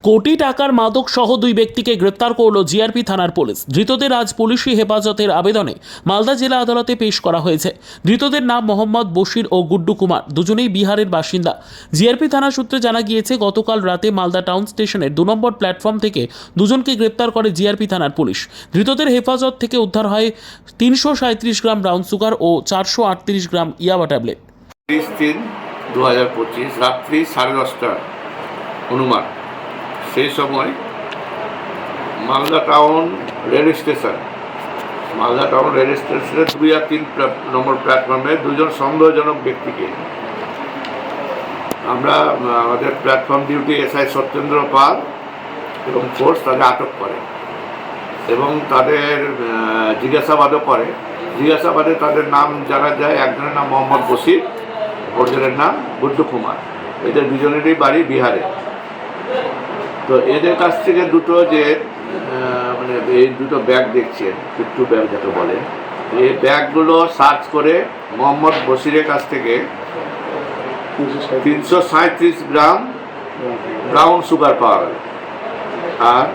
কোটি টাকার মাদক সহ দুই ব্যক্তিকে গ্রেপ্তার করল জিআরপি থানার পুলিশ। ধৃতদের আজ পুলিশি হেফাজতের আবেদনে মালদা জেলা আদালতে পেশ করা হয়েছে। ধৃতদের নাম মোহাম্মদ বশির ও গুড্ডু কুমার, দুজনেই বিহারের বাসিন্দা। জিআরপি থানা সূত্রে জানা গিয়েছে, গতকাল রাতে মালদা টাউন স্টেশনের 2 নম্বর প্ল্যাটফর্ম থেকে দুজনকে গ্রেপ্তার করে জিআরপি থানার পুলিশ। ধৃতদের হেফাজত থেকে উদ্ধার হয় 337 গ্রাম ব্রাউন সুগার ও 438 গ্রাম ইয়াবা ট্যাবলেট। 30/3/2025 রাত্রি 10:30 অনুমান। সেই সময় মালদা টাউন রেল স্টেশনের 2 আর 3 নম্বর প্ল্যাটফর্মে দুজন সন্দেহজনক ব্যক্তিকে আমরা আমাদের প্ল্যাটফর্ম ডিউটি এসআই সত্যেন্দ্র পাল এবং ফোর্স তাদের আটক করে এবং তাদের জিজ্ঞাসাবাদে তাদের নাম জানা যায়। একজনের নাম মোহাম্মদ বশির, অপরজনের নাম গুড্ডু কুমার। এদের দুজনেরই বাড়ি বিহারে। তো এদের কাছ থেকে এই দুটো ব্যাগ দেখছেন, পিট্টু ব্যাগ যাকে বলে, এই ব্যাগগুলো সার্চ করে মোহাম্মদ বশিরের কাছ থেকে 337 গ্রাম ব্রাউন সুগার পাওয়া গেল। আর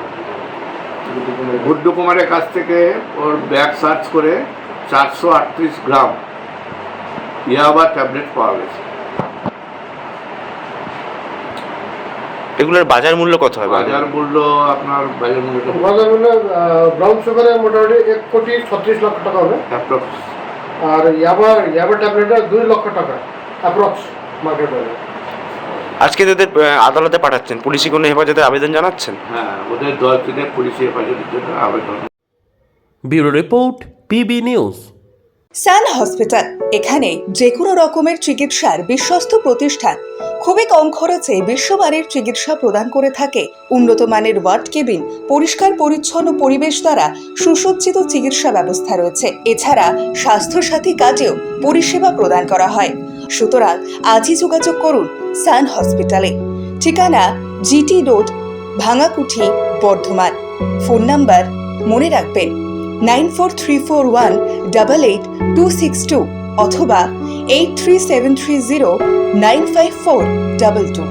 গুড্ডু কুমারের কাছ থেকে ওর ব্যাগ সার্চ করে 438 গ্রাম ইয়াবা ট্যাবলেট পাওয়া গেছে। এগুলোর বাজার মূল্য কত হয়? বাজার মূল্য ব্রাউন সুগারের মোটামুটি 1,36 লক্ষ টাকা হবে অ্যাপ্রক্স। আর ইয়াবা ট্যাবলেটের 2 লক্ষ টাকা অ্যাপ্রক্স মার্কেট ভ্যালু। আজকে তাদের আদালতে পাঠাচ্ছেন, পুলিশি কোনো হেফাজতে আবেদন জানাচ্ছেন? হ্যাঁ, ওদের 10 দিনের পুলিশি হেফাজতের জন্য আবেদন। Bureau report, PB news. Sun hospital, এখানে যে কোনো রকমের চিকিৎসার বিশ্বস্ত প্রতিষ্ঠান। খুবই কম খরচে বিশ্বমানের চিকিৎসা প্রদান করে থাকে। উন্নত মানের ওয়ার্ড কেবিন, পরিষ্কার পরিচ্ছন্ন পরিবেশ দ্বারা সুসজ্জিত চিকিৎসা ব্যবস্থা রয়েছে। এছাড়া স্বাস্থ্যসাথী কাজেও পরিষেবা প্রদান করা হয়। সুতরাং আজই যোগাযোগ করুন সান হসপিটালে। ঠিকানা GT road, Bhangakuthi, Bardhaman. Phone number মনে রাখবেন 9434188262 অথবা 83730954222।